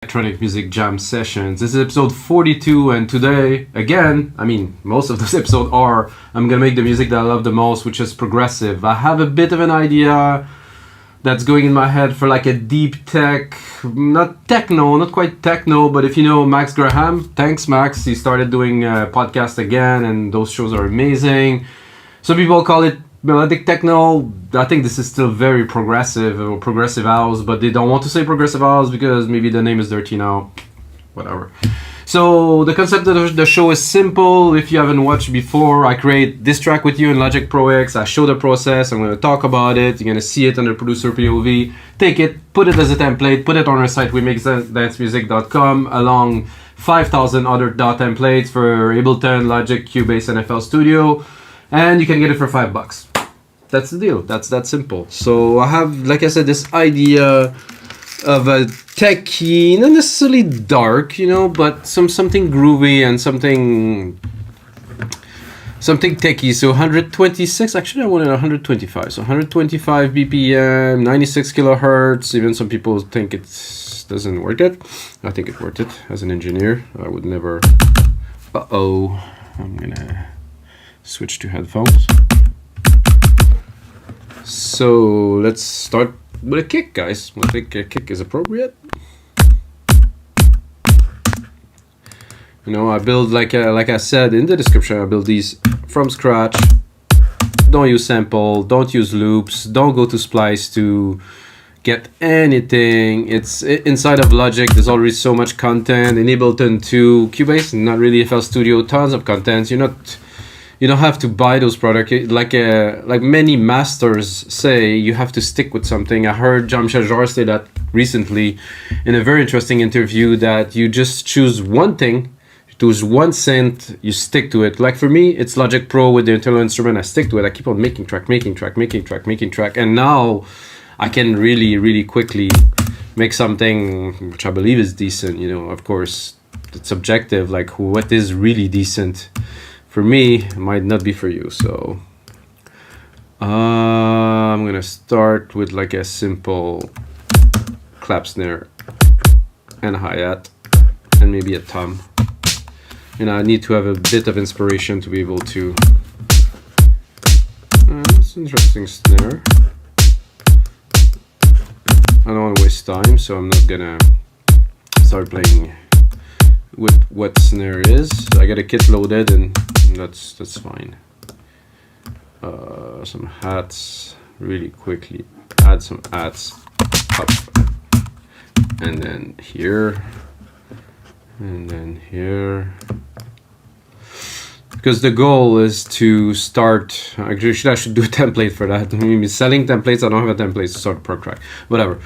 Electronic Music Jam Sessions. This is episode 42, and today, again, most of those episodes are, I'm gonna make the music that I love the most, which is progressive. I have a bit of an idea that's going in my head for like a deep tech, not techno, not quite techno, but if you know Max Graham, thanks Max, he started doing a podcast again, and those shows are amazing. Some people call it melodic techno. I think this is still very progressive or progressive house, but they don't want to say progressive house because maybe the name is dirty now. Whatever. So the concept of the show is simple. If you haven't watched before, I create this track with you in Logic Pro X. I show the process. I'm going to talk about it. You're going to see it under producer POV. Take it, put it as a template, put it on our site, wemakedancemusic.com, along 5,000 other DAW templates for Ableton, Logic, Cubase, and FL Studio. And you can get it for $5. That's the deal. That's that simple. So I have, like I said, this idea of a techie, not necessarily dark, but something groovy and something techie. So 126. Actually, I wanted 125. So 125 BPM, 96 kilohertz. Even some people think it doesn't work it. I think it worked it. As an engineer, I would never. I'm gonna switch to headphones. So let's start with a kick, guys. I think a kick is appropriate. I build like I said in the description. I build these from scratch. Don't use sample. Don't use loops. Don't go to Splice to get anything. It's inside of Logic. There's already so much content. In Ableton 2, Cubase, not really. FL Studio, tons of content. You don't have to buy those products. Like many masters say, you have to stick with something. I heard Jean-Michel Jarre say that recently in a very interesting interview, that you just choose one thing, choose one synth, you stick to it. Like for me, it's Logic Pro with the internal instrument. I stick to it. I keep on making track. And now I can really, really quickly make something which I believe is decent. Of course, it's subjective, like what is really decent. For me, it might not be for you, so I'm gonna start with like a simple clap snare and a hi-hat and maybe a tom. I need to have a bit of inspiration to be able to. It's an interesting snare. I don't want to waste time, so I'm not gonna start playing with what snare is. I got a kit loaded, and that's fine. Some hats really quickly. Add some hats up, and then here, and then here. Because the goal is to start. Actually, I should do a template for that. Selling templates. I don't have a template to start a prog track. Whatever.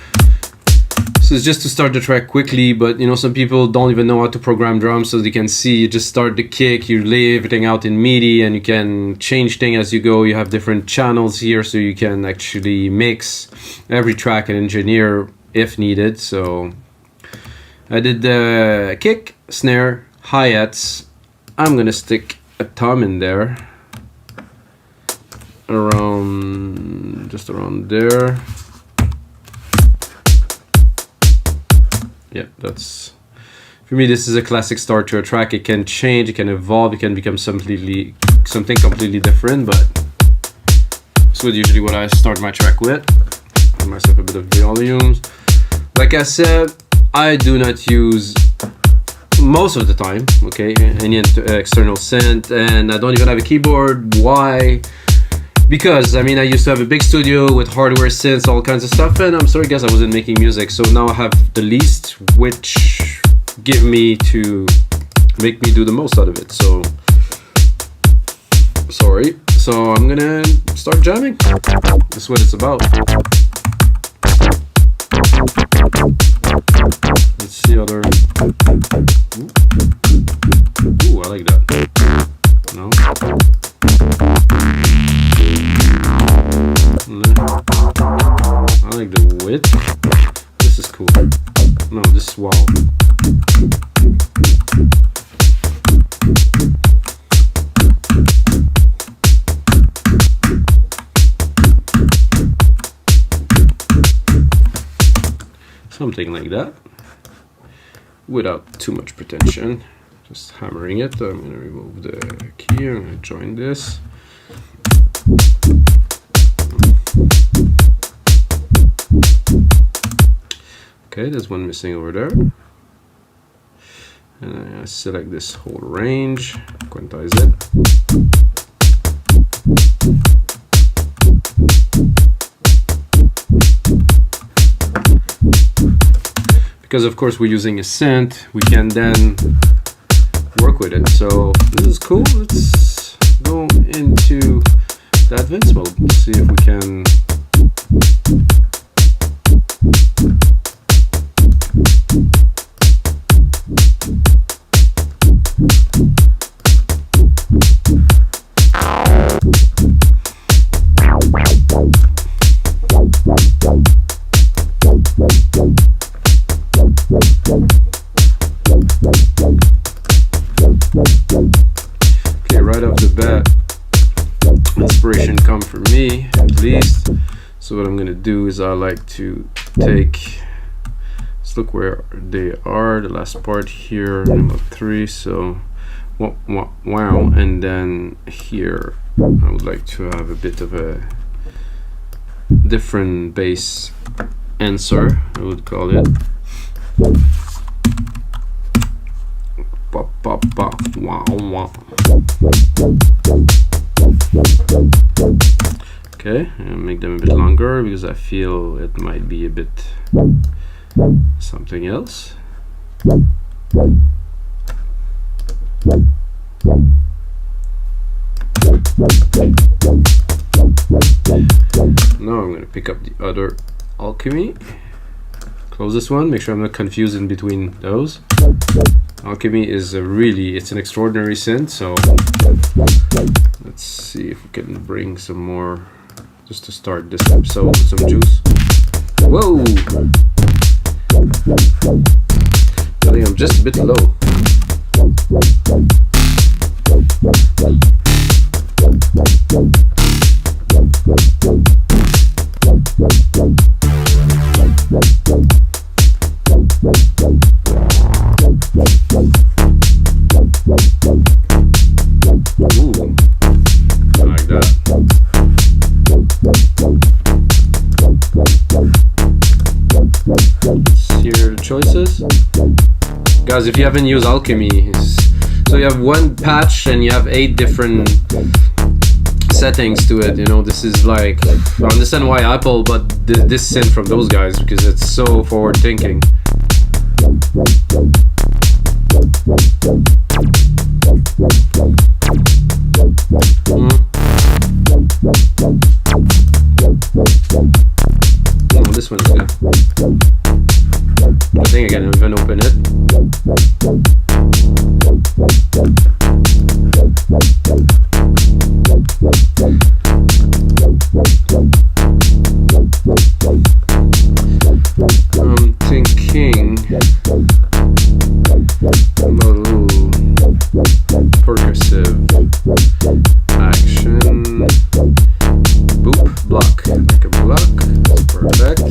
So it's just to start the track quickly, but some people don't even know how to program drums, so they can see you just start the kick, you lay everything out in MIDI, and you can change things as you go. You have different channels here, so you can actually mix every track and engineer if needed. So I did the kick, snare, hi-hats. I'm gonna stick a tom in there, just around there. Yeah, that's, for me, this is a classic start to a track. It can change, it can evolve, it can become something completely different, but this is usually what I start my track with. Give myself a bit of volumes. Like I said, I do not use, most of the time, any external synth, and I don't even have a keyboard. Why? Because I used to have a big studio with hardware synths, all kinds of stuff, and I'm sorry guys, I wasn't making music, so now I have the least, which make me do the most out of it. So sorry. So I'm gonna start jamming. That's what it's about. Let's see other. Ooh, I like that. No. I like the width. This is cool. No, this is wow. Something like that. without too much pretension. Just hammering it. I'm going to remove the key. I'm going to join this. Okay, there's one missing over there. And I select this whole range, quantize it. Because of course we're using a synth, we can then work with it. So this is cool. Let's go into the advanced mode. See if we can. Okay, right off the bat, inspiration come from me, at least. So what I'm gonna do is I like to take, let's look where they are, the last part here, number 3, so wow, and then here I would like to have a bit of a different bass answer, I would call it. Pop, pop, pop, wow, wow. Okay, and make them a bit longer because I feel it might be a bit something else. Now I'm going to pick up the other Alchemy. Close this one, make sure I'm not confused in between those. Alchemy is it's an extraordinary synth, so let's see if we can bring some more, just to start this episode with some juice. Whoa! I think I'm just a bit low. Ooh, I like that. Here are the choices. Guys, if you haven't used Alchemy, so you have one patch and you have 8 different settings to it. You know, this is like, I understand why Apple, but this synth from those guys, because it's so forward thinking. Oh, this one's good. I think I can even open it. I'm thinking about a little percussive action. Boop, block, like a block. That's perfect.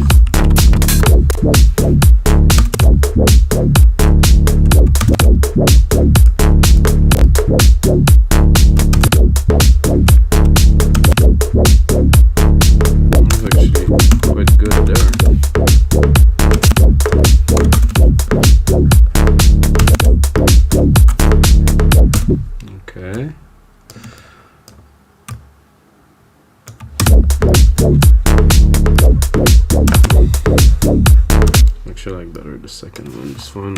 Quite good there. Okay. Actually, I like better the second one. This one.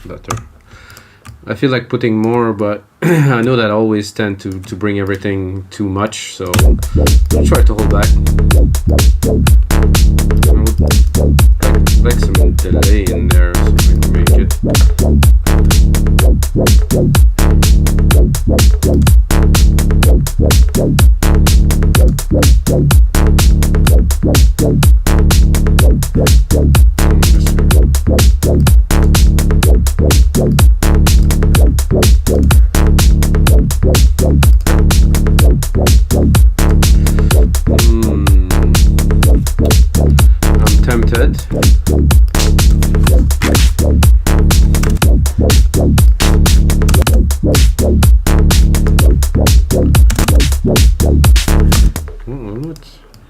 Better. I feel like putting more, but I know that I always tend to bring everything too much, so I'll try to hold back. Like some delay in there so we can make it. method.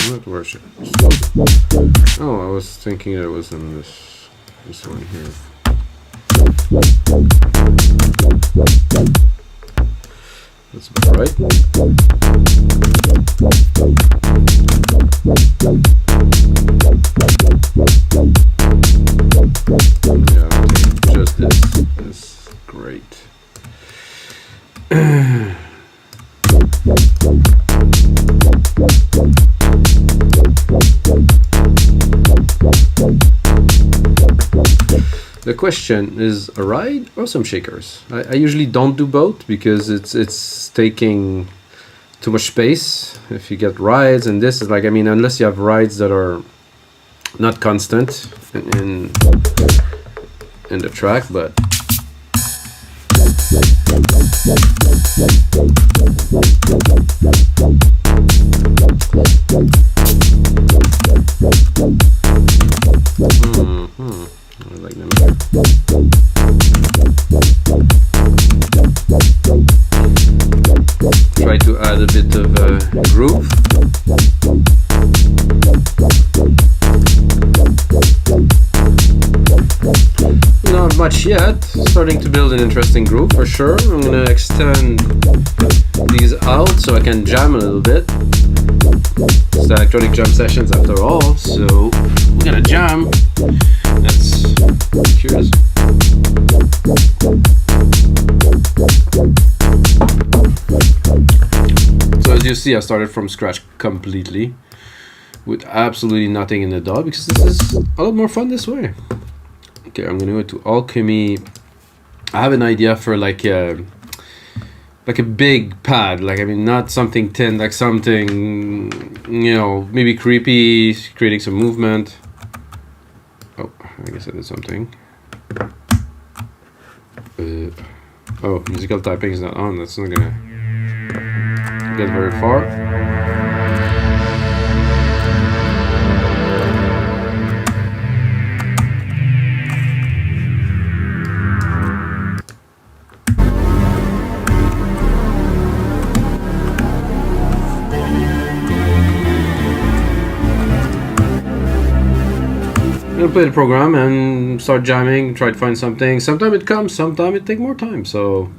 Not worship. Oh, I was thinking it was in this one here. That's about right. Yeah, I'll take just this. That's great. The question is a ride or some shakers. I usually don't do both because it's taking too much space. If you get rides, and this is like, I mean, unless you have rides that are not constant in the track, but I like them. Try to add a bit of groove. Not much yet. Starting to build an interesting groove for sure. I'm gonna extend these out so I can jam a little bit. It's electronic jam sessions after all, so we're gonna jam. That's curious. So as you see, I started from scratch completely with absolutely nothing in the DAW because this is a lot more fun this way. Okay, I'm gonna go to Alchemy. I have an idea for like a big pad, like, I mean, not something thin, like something, you know, maybe creepy, creating some movement. Oh, I guess I did something. Oh, musical typing is not on. That's not gonna get very far. Play the program and start jamming, try to find something. Sometimes it comes, sometimes it takes more time, so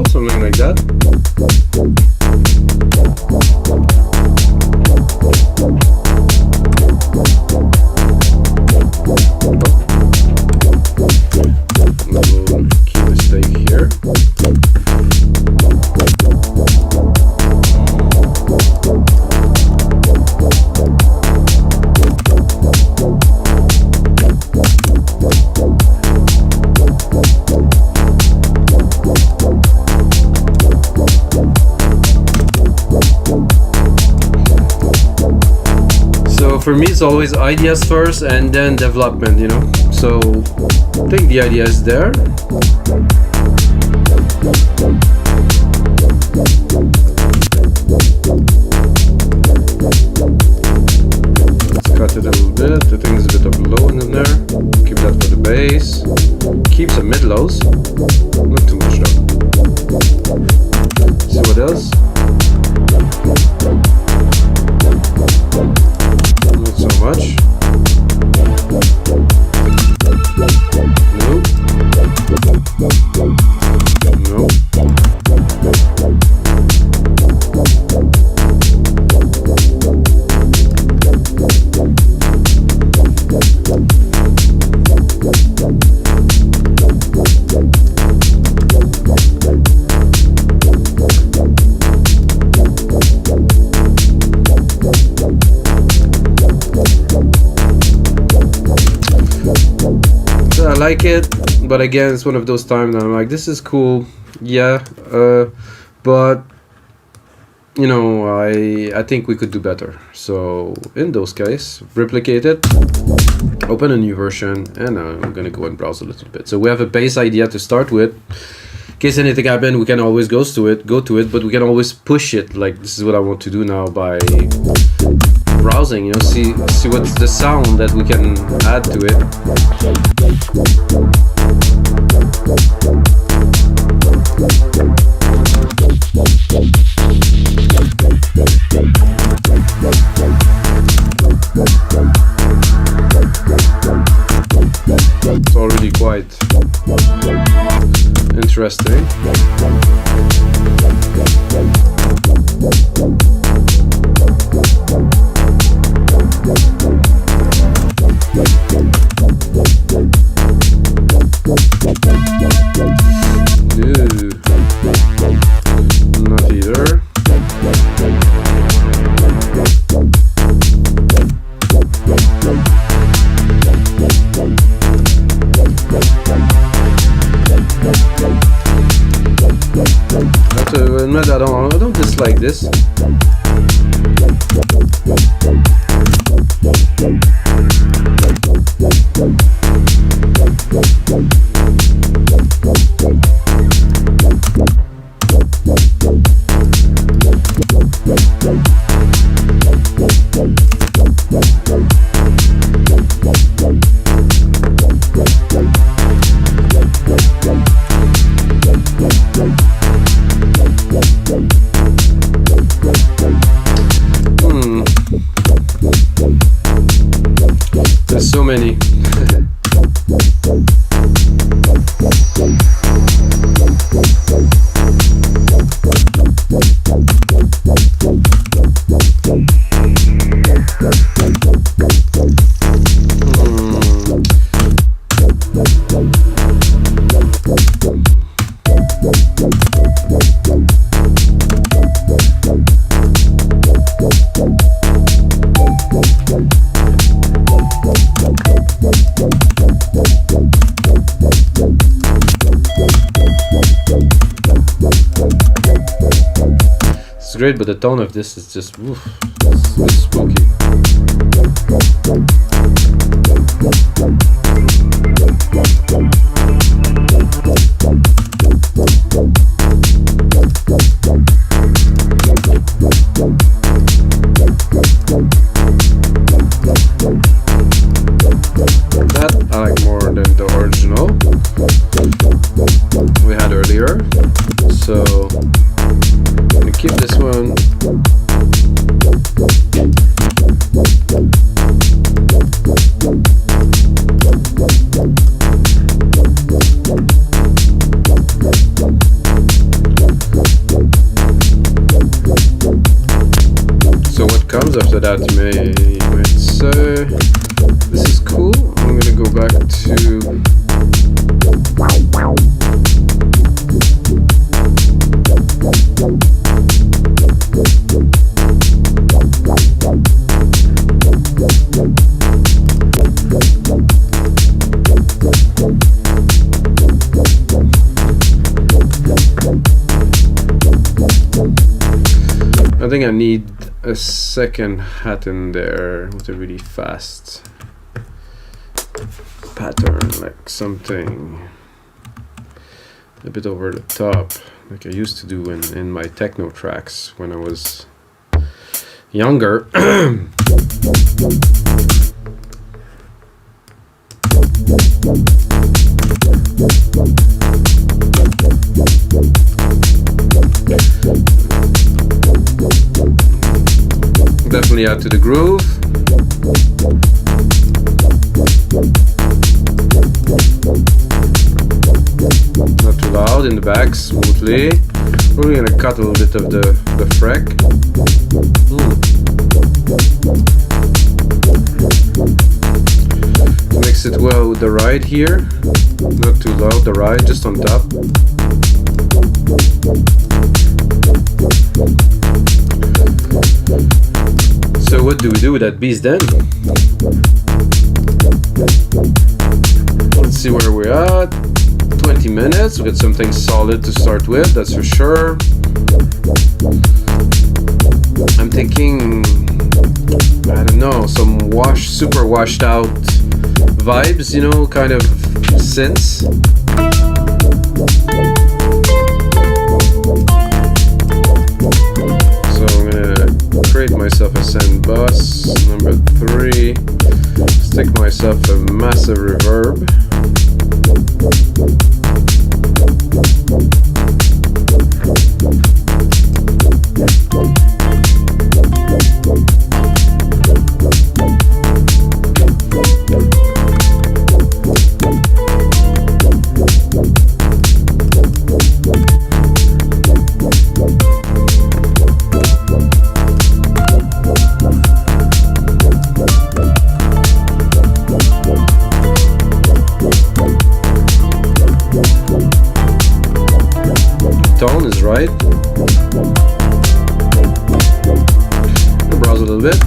something like that. Little key mistake here. For me, it's always ideas first and then development, you know. So I think the idea is there. Let's cut it a little bit. I think there's a bit of low in there. Keep that for bass. Keep some mid lows. Not too much though. See what else? Not so much. Nope. Nope. I like it, but again, it's one of those times that I'm like, this is cool, yeah, but you know, I think we could do better. So in those cases, replicate it, open a new version, and I'm gonna go and browse a little bit. So we have a base idea to start with. In case anything happens, we can always go to it, but we can always push it. Like, this is what I want to do now by browsing, you know, see what's the sound that we can add to it. It's already quite interesting. Not either. I have to admit, I don't dislike this. There's so many. Great, but the tone of this is just oof, it's spooky. That I like more than the original we had earlier, so I'm gonna keep this one. So what comes after that, you might say, this is cool. I'm gonna go back to I think I need a second hat in there with a really fast pattern, like something a bit over the top, like I used to do in my techno tracks when I was younger. Definitely add to the groove. Not too loud in the back, smoothly. We're gonna cut a little bit of the freck. Mix it well with the ride here. Not too loud, the ride, just on top. So what do we do with that beast then? Let's see where we're at. 20 minutes, we got something solid to start with, that's for sure. I'm thinking, I don't know, some super washed out vibes, you know, kind of synths. So I'm gonna create myself a send bus, number 3, stick myself a massive reverb. Tone is right. Browse a little bit.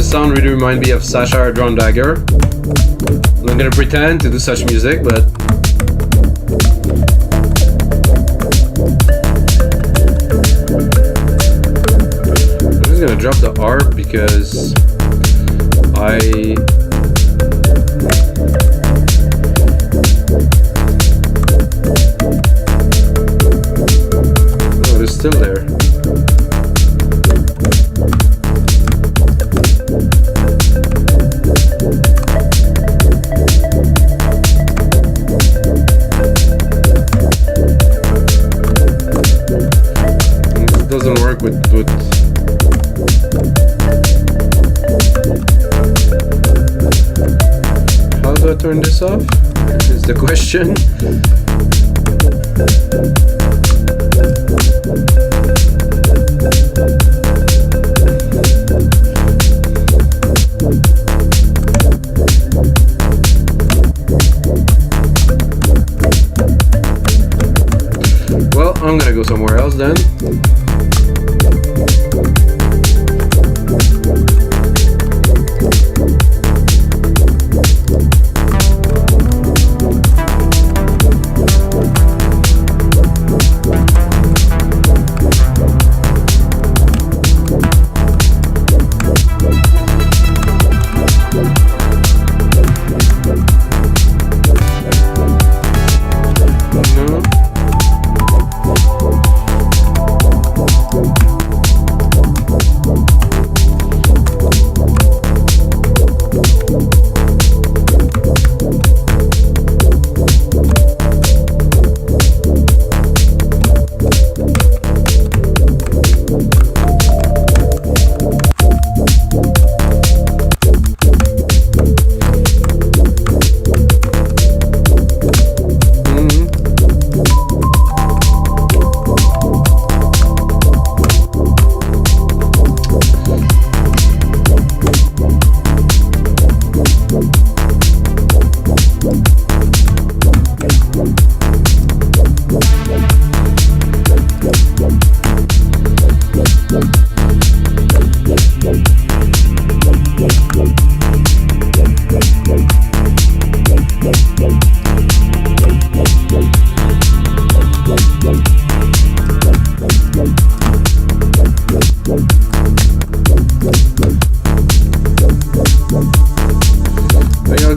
Sound really remind me of Sasha Drum Dagger. I'm not gonna pretend to do such music, but I'm just gonna drop the ARP because oh, it's still there. Doesn't work with how do I turn this off? Is the question. Well, I'm gonna go somewhere else then.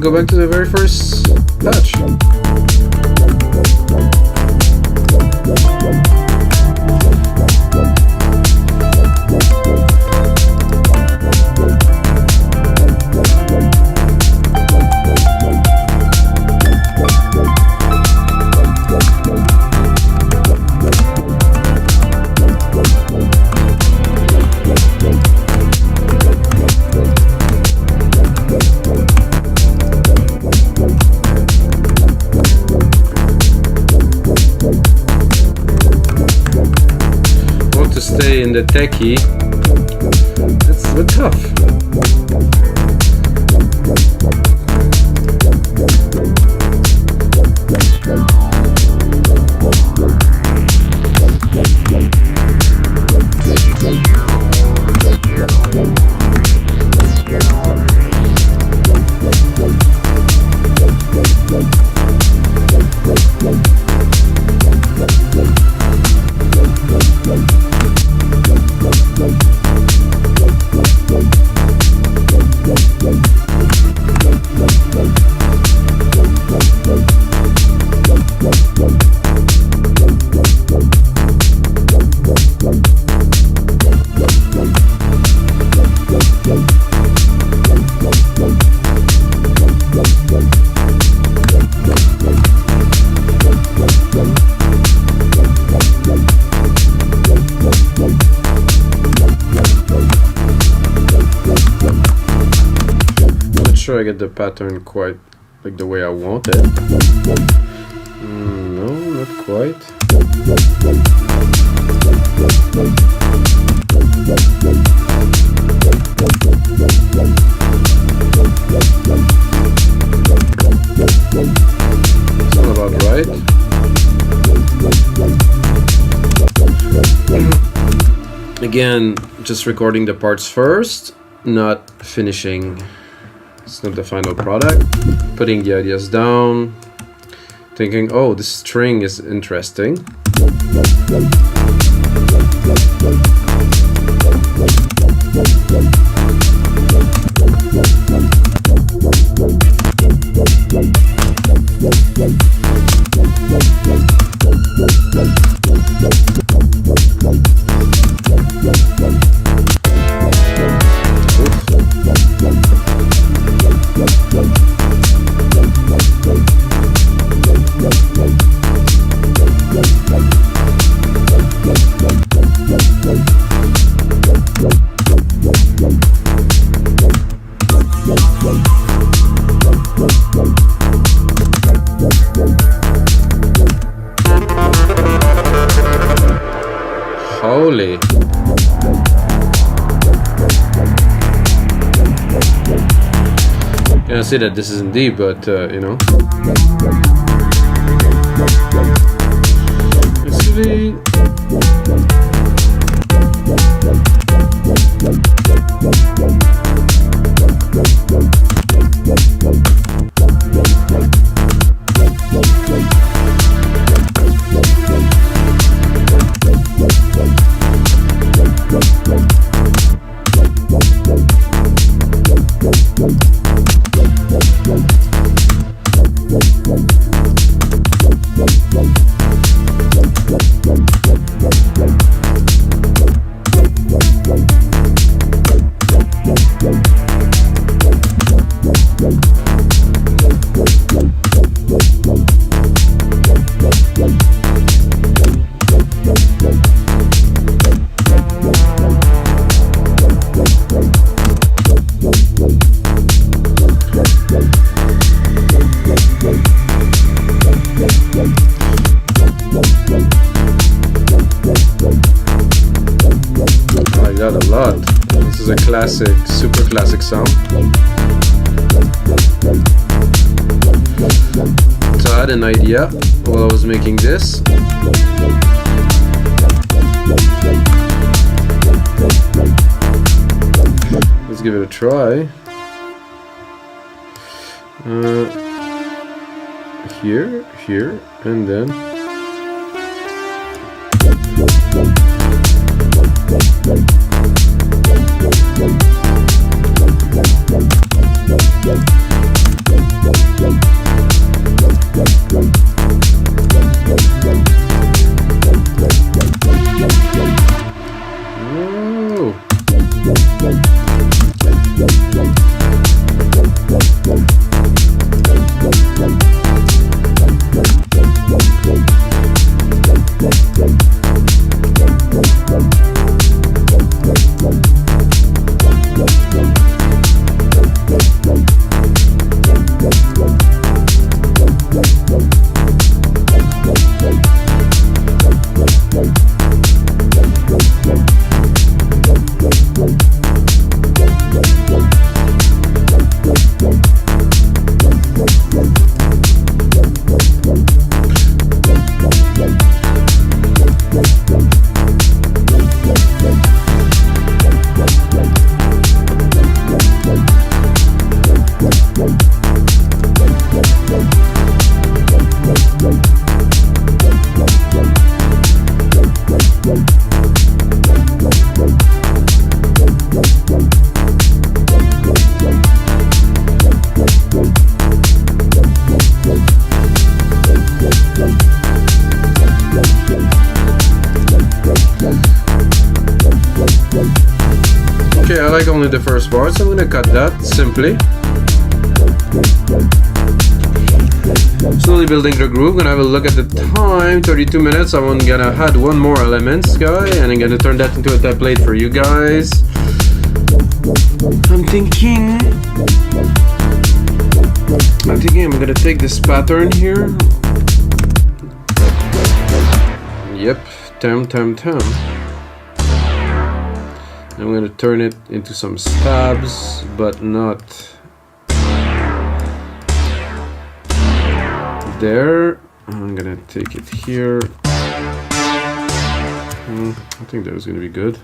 go back to the very first patch. Stay in the techie, it's a bit tough. Sure I get the pattern quite like the way I want it. No, not quite. Sound about right. Again, just recording the parts first, not finishing. It's not the final product. Putting the ideas down, thinking, oh, this string is interesting. Holy. You can see that this isn't D, but you know. It's really... A lot. This is a classic, super classic sound. So I had an idea while I was making this. Let's give it a try. Here, and then. like only the first part, so I'm gonna cut that simply. Slowly building the groove. Gonna have a look at the time, 32 minutes. I'm gonna add one more elements, guy, and I'm gonna turn that into a template for you guys. I'm thinking I'm gonna take this pattern here. Yep, tam. I'm gonna turn it into some stabs, but not there. I'm gonna take it here. I think that was gonna be good.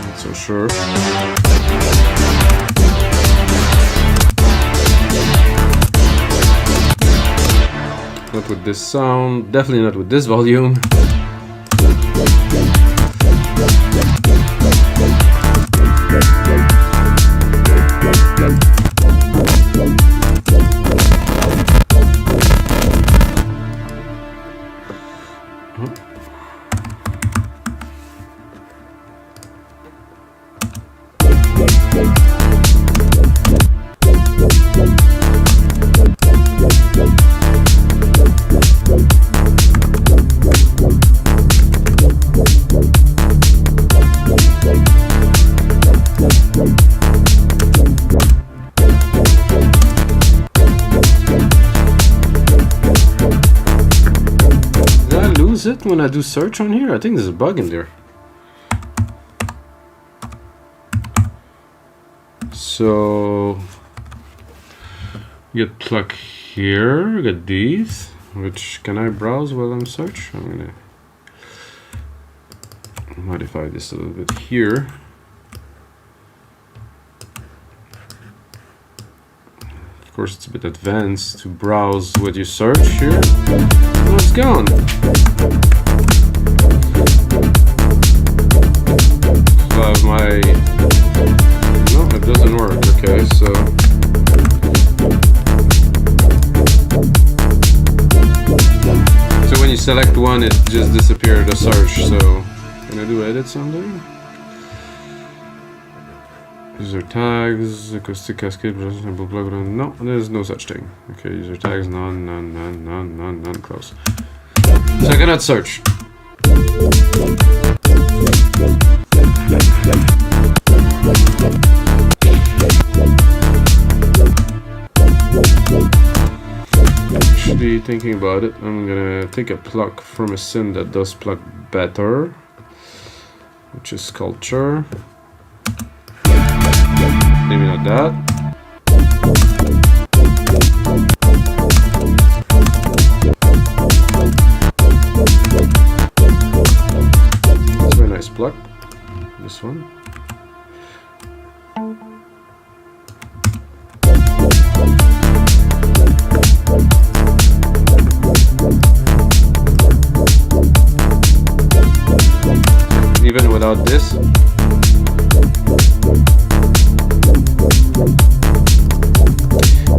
Not so sure. Not with this sound, definitely not with this volume. It when I do search on here? I think there's a bug in there. So get pluck here, get these, which can I browse while I'm search? I'm gonna modify this a little bit here. Of course it's a bit advanced to browse what you search here. Oh, it's gone. So I have my... No, it doesn't work. Okay, so... So when you select one, it just disappeared the search. So, can I do edit something? User tags, acoustic cascade, sample plug. No, there's no such thing. Okay, user tags, none, close. So I cannot search. Actually, thinking about it, I'm gonna take a pluck from a synth that does pluck better, which is Culture. Maybe not that. That's a very nice pluck. This one. Even without this.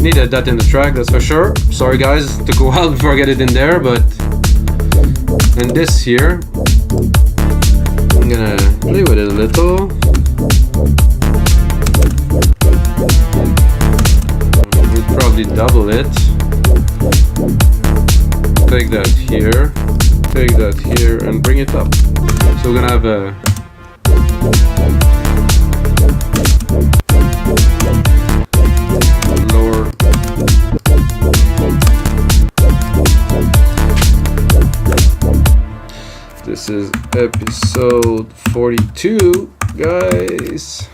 Needed that in the track, that's for sure. Sorry guys, it took a while before I get it in there, but... And this here, I'm gonna play with it a little. We'll probably double it. Take that here, and bring it up. So we're gonna have a... This is episode 42, guys.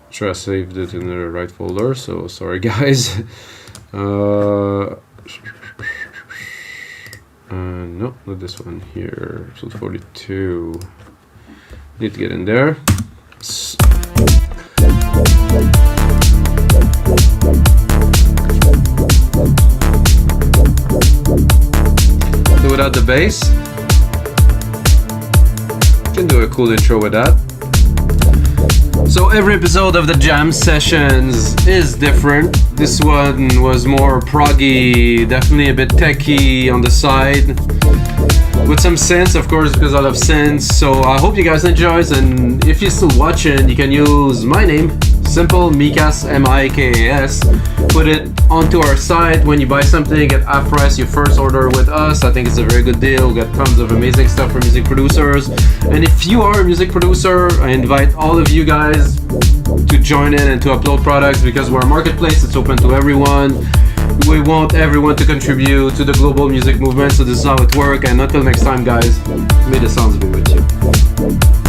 Sure, I saved it in the right folder, so sorry, guys. No, not this one here. Episode 42. Need to get in there. Without the bass, can do a cool intro with that. So every episode of the jam sessions is different. This one was more proggy, definitely a bit techy on the side, with some synths, of course, because I love synths. So I hope you guys enjoy, and if you're still watching, you can use my name, Simple Mikas, M-I-K-A-S. Put it onto our site. When you buy something at half price, your first order with us, I think it's a very good deal. We got tons of amazing stuff for music producers. And if you are a music producer, I invite all of you guys to join in and to upload products, because we're a marketplace. It's open to everyone. We want everyone to contribute to the global music movement, so this is how it works. And until next time, guys, may the sounds be with you.